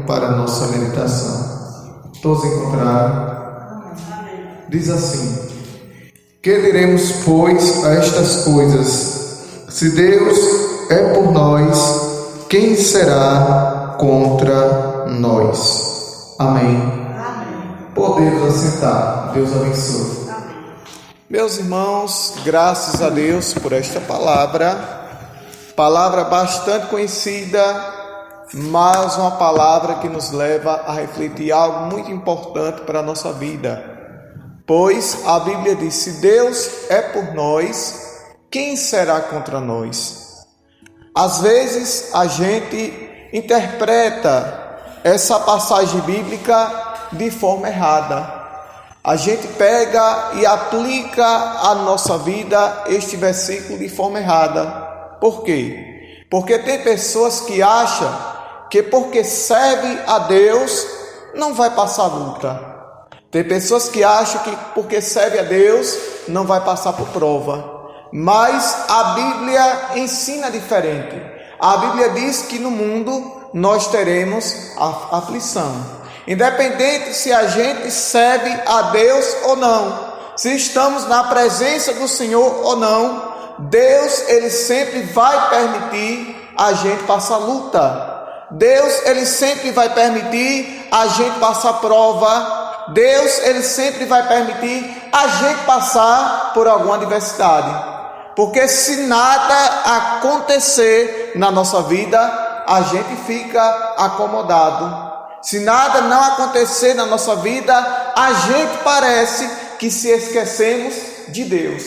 caminho para a nossa meditação. Todos encontraram? Diz assim: que diremos, pois, a estas coisas? Se Deus é por nós, quem será contra nós? Amém. Podemos assentar. Deus abençoe. Meus irmãos, graças a Deus por esta palavra bastante conhecida, mas uma palavra que nos leva a refletir algo muito importante para a nossa vida. Pois a Bíblia diz: se Deus é por nós, quem será contra nós? Às vezes a gente interpreta essa passagem bíblica de forma errada. A gente pega e aplica à nossa vida este versículo de forma errada. Por quê? Porque tem pessoas que acham que porque serve a Deus não vai passar luta. Tem pessoas que acham que porque serve a Deus não vai passar por prova. Mas a Bíblia ensina diferente. A Bíblia diz que no mundo nós teremos a aflição. Independente se a gente serve a Deus ou não, se estamos na presença do Senhor ou não, Deus, Ele sempre vai permitir a gente passar luta. Deus, Ele sempre vai permitir a gente passar prova. Deus, Ele sempre vai permitir a gente passar por alguma adversidade. Porque se nada acontecer na nossa vida, a gente fica acomodado. Se nada não acontecer na nossa vida, a gente parece que se esquecemos de Deus.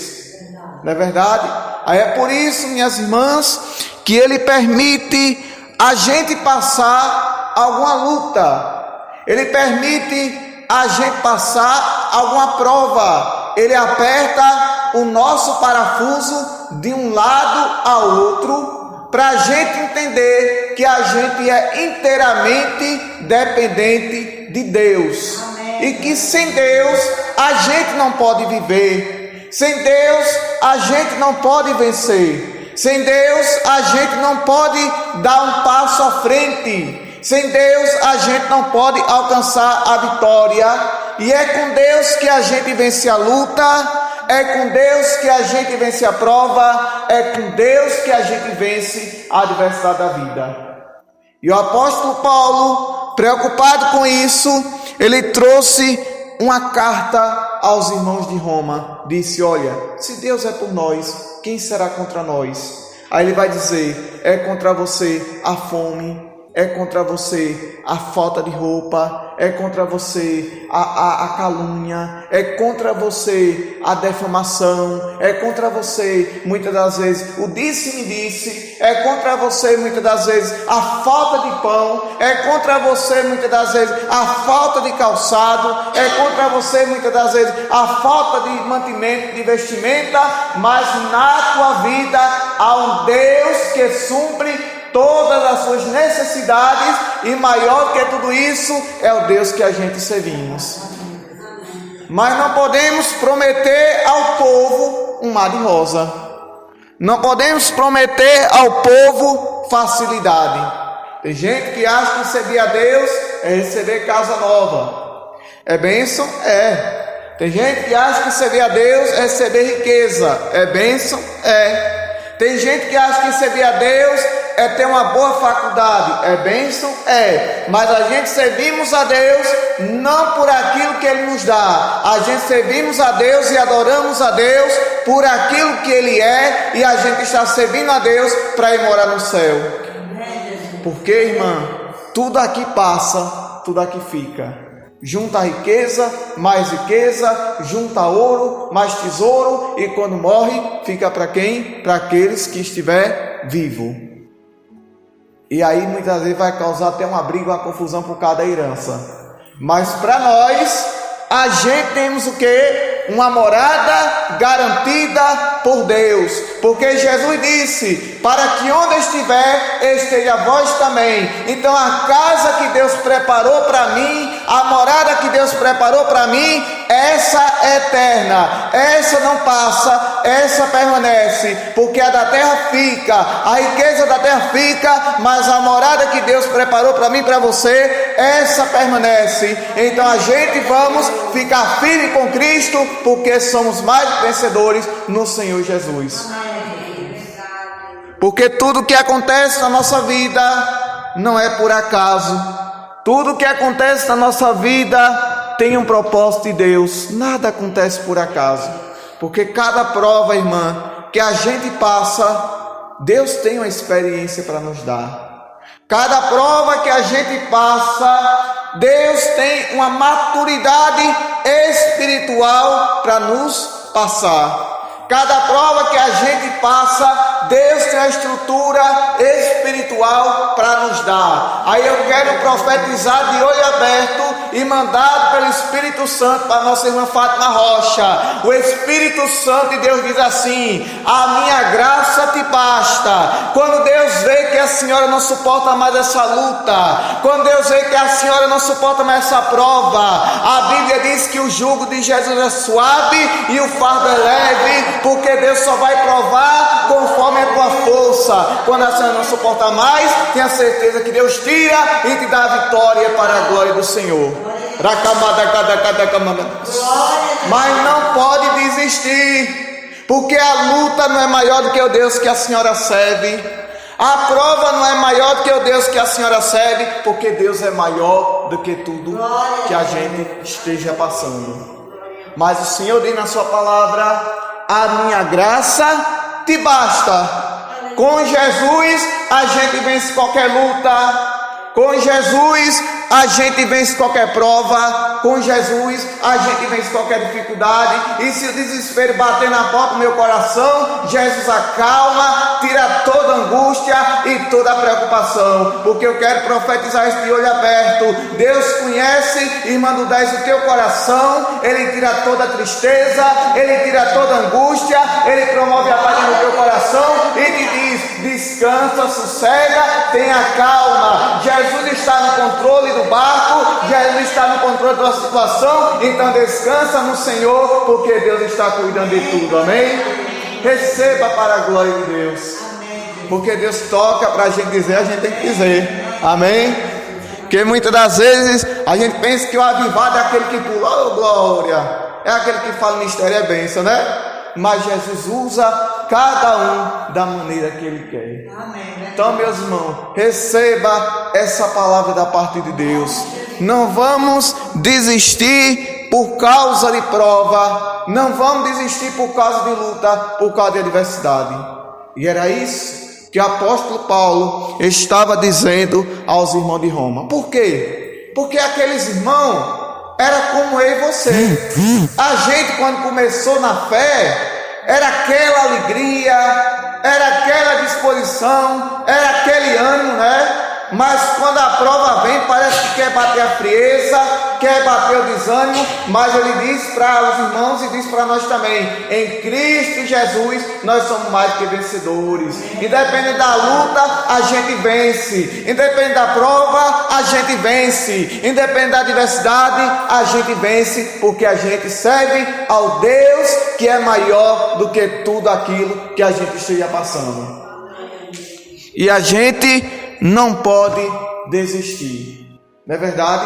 Não é verdade? Aí é por isso, minhas irmãs, que Ele permite a gente passar alguma luta. Ele permite a gente passar alguma prova. Ele aperta o nosso parafuso de um lado ao outro, para a gente entender que a gente é inteiramente dependente de Deus. Amém. E que sem Deus a gente não pode viver. Sem Deus a gente não pode vencer. Sem Deus a gente não pode dar um passo à frente. Sem Deus a gente não pode alcançar a vitória. E é com Deus que a gente vence a luta. É com Deus que a gente vence a prova, é com Deus que a gente vence a adversidade da vida. E o apóstolo Paulo, preocupado com isso, ele trouxe uma carta aos irmãos de Roma. Disse: olha, se Deus é por nós, quem será contra nós? Aí ele vai dizer: é contra você a fome, é contra você a falta de roupa, é contra você a calúnia, é contra você a defamação, é contra você, muitas das vezes, o disse-me-disse, é contra você, muitas das vezes, a falta de pão, é contra você, muitas das vezes, a falta de calçado, é contra você, muitas das vezes, a falta de mantimento, de vestimenta, mas na tua vida há um Deus que supre todas as suas necessidades, e maior que tudo isso é o Deus que a gente servimos. Mas não podemos prometer ao povo um mar de rosa. Não podemos prometer ao povo facilidade. Tem gente que acha que servir a Deus é receber casa nova. É bênção? É. Tem gente que acha que servir a Deus é receber riqueza. É bênção? É. Tem gente que acha que servir a Deus é ter uma boa faculdade. É bênção? É. Mas a gente servimos a Deus não por aquilo que Ele nos dá. A gente servimos a Deus e adoramos a Deus por aquilo que Ele é. E a gente está servindo a Deus para ir morar no céu. Porque, irmã, tudo aqui passa, tudo aqui fica. Junta riqueza, junta ouro, mais tesouro, e quando morre, fica para quem? Para aqueles que estiver vivo. E aí muitas vezes vai causar até uma briga, uma confusão por causa da herança. Mas para nós, a gente temos o quê? Uma morada garantida por Deus. porque Jesus disse, para que onde estiver, esteja vós também. Então a casa que Deus preparou para mim, a morada que Deus preparou para mim, essa é eterna, essa não passa, essa permanece, porque a da terra fica, a riqueza da terra fica, mas a morada que Deus preparou para mim e para você, essa permanece. Então a gente vamos ficar firme com Cristo, porque somos mais vencedores no Senhor Jesus. Porque tudo que acontece na nossa vida não é por acaso, tudo que acontece na nossa vida tem um propósito de Deus, nada acontece por acaso, porque cada prova, irmã, que a gente passa, Deus tem uma experiência para nos dar. Cada prova que a gente passa, Deus tem uma maturidade espiritual para nos passar. Cada prova que a gente passa, Deus tem a estrutura espiritual para nos dar. Aí eu quero profetizar de olho aberto e mandado pelo Espírito Santo para a nossa irmã Fátima Rocha. O Espírito Santo de Deus diz assim: a minha graça te basta. Quando Deus vê que a senhora não suporta mais essa luta, quando Deus vê que a senhora não suporta mais essa prova, a Bíblia diz que o jugo de Jesus é suave e o fardo é leve, porque Deus só vai provar conforme a tua força. Quando a senhora não suporta mais, tenha certeza que Deus tira e te dá a vitória para a glória do Senhor. Mas não pode desistir, porque a luta não é maior do que o Deus que a senhora serve. A prova não é maior do que o Deus que a senhora serve, porque Deus é maior do que tudo que a gente esteja passando. Mas o Senhor diz na sua palavra: a minha graça te basta. Com Jesus a gente vence qualquer luta. Com Jesus a gente vence qualquer prova. Com Jesus a gente vence qualquer dificuldade. E se o desespero bater na porta do meu coração, Jesus acalma, tira toda angústia e toda preocupação. Porque eu quero profetizar este olho aberto. Deus conhece, irmã do 10, o teu coração. Ele tira toda tristeza, Ele tira toda angústia, Ele promove a paz no teu coração e te diz: descansa, sossega, tenha calma. Jesus está no controle do barco, Jesus está no controle da situação. Então descansa no Senhor, porque Deus está cuidando de tudo, amém? Receba para a glória de Deus, porque Deus toca para a gente dizer, a gente tem que dizer, amém? Porque muitas das vezes a gente pensa que o avivado é aquele que pula, oh glória, é aquele que fala mistério, é bênção, né? Mas Jesus usa cada um da maneira que Ele quer. Amém. Então, meus irmãos, receba essa palavra da parte de Deus. Não vamos desistir por causa de prova, não vamos desistir por causa de luta, por causa de adversidade. E era isso que o apóstolo Paulo estava dizendo aos irmãos de Roma. Por quê? Porque aqueles irmãos era como eu e você. A gente, quando começou na fé, era aquela alegria, era aquela disposição, era aquele ânimo, né? Mas quando a prova vem, parece que quer bater a frieza, quer bater o desânimo. Mas ele diz para os irmãos e diz para nós também: em Cristo Jesus nós somos mais que vencedores. Independente da luta, a gente vence. Independente da prova, a gente vence. Independente da adversidade, a gente vence, porque a gente serve ao Deus que é maior do que tudo aquilo que a gente esteja passando. E a gente não pode desistir, não é verdade?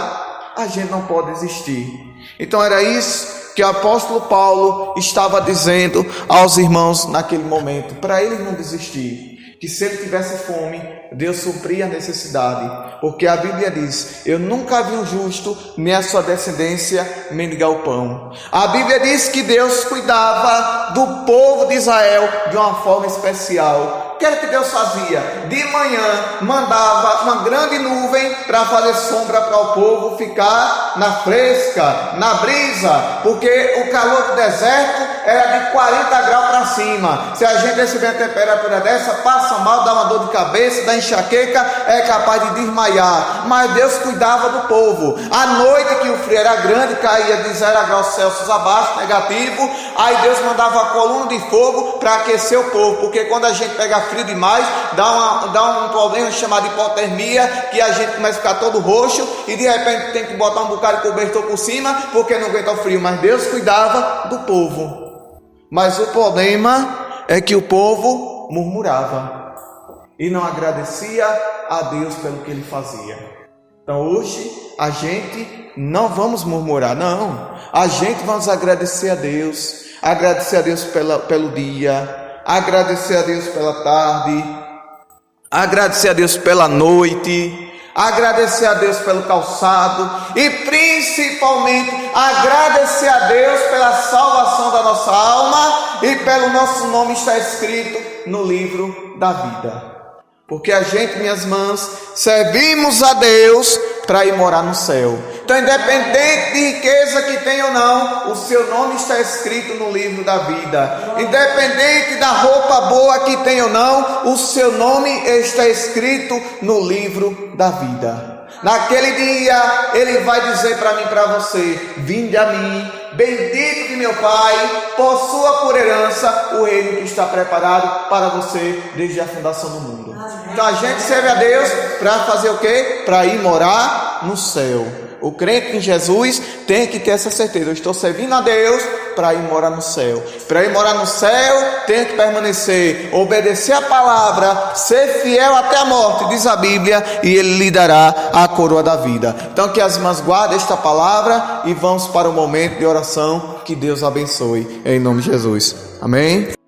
A gente não pode desistir. Então era isso que o apóstolo Paulo estava dizendo aos irmãos naquele momento, para eles não desistir, que se ele tivesse fome, Deus supria a necessidade, porque a Bíblia diz: eu nunca vi um justo nem a sua descendência mendigar o pão. A Bíblia diz que Deus cuidava do povo de Israel de uma forma especial. O que era que Deus fazia? De manhã mandava uma grande nuvem para fazer sombra para o povo ficar na fresca, na brisa, porque o calor do deserto era de 40 graus para cima. Se a gente receber a temperatura dessa, passa mal, dá uma dor de cabeça, dá enxaqueca, é capaz de desmaiar. Mas Deus cuidava do povo. À noite, que o frio era grande, caía de 0 graus Celsius abaixo, negativo, aí Deus mandava a coluna de fogo para aquecer o povo, porque quando a gente pega frio demais, dá um problema chamado hipotermia, que a gente começa a ficar todo roxo e de repente tem que botar um bocado de cobertor por cima, porque não aguenta o frio. Mas Deus cuidava do povo. Mas o problema é que o povo murmurava e não agradecia a Deus pelo que ele fazia. Então hoje a gente não vamos murmurar, não. A gente vamos agradecer a Deus pelo dia, agradecer a Deus pela tarde, agradecer a Deus pela noite, agradecer a Deus pelo calçado e principalmente agradecer a Deus pela salvação da nossa alma e pelo nosso nome estar escrito no livro da vida. Porque a gente, minhas mãos, servimos a Deus para ir morar no céu. Então, independente de riqueza que tenha ou não, o seu nome está escrito no livro da vida. Independente da roupa boa que tenha ou não, o seu nome está escrito no livro da vida. Naquele dia, Ele vai dizer para mim e para você: vinde a mim, bendito de meu Pai, possua por herança o reino que está preparado para você desde a fundação do mundo. Então a gente serve a Deus para fazer o quê? Para ir morar no céu. O crente em Jesus tem que ter essa certeza: eu estou servindo a Deus para ir morar no céu. Para ir morar no céu, tenho que permanecer, obedecer a palavra, ser fiel até a morte, diz a Bíblia, e Ele lhe dará a coroa da vida. Então que as irmãs guardem esta palavra e vamos para o momento de oração. Que Deus abençoe, em nome de Jesus. Amém?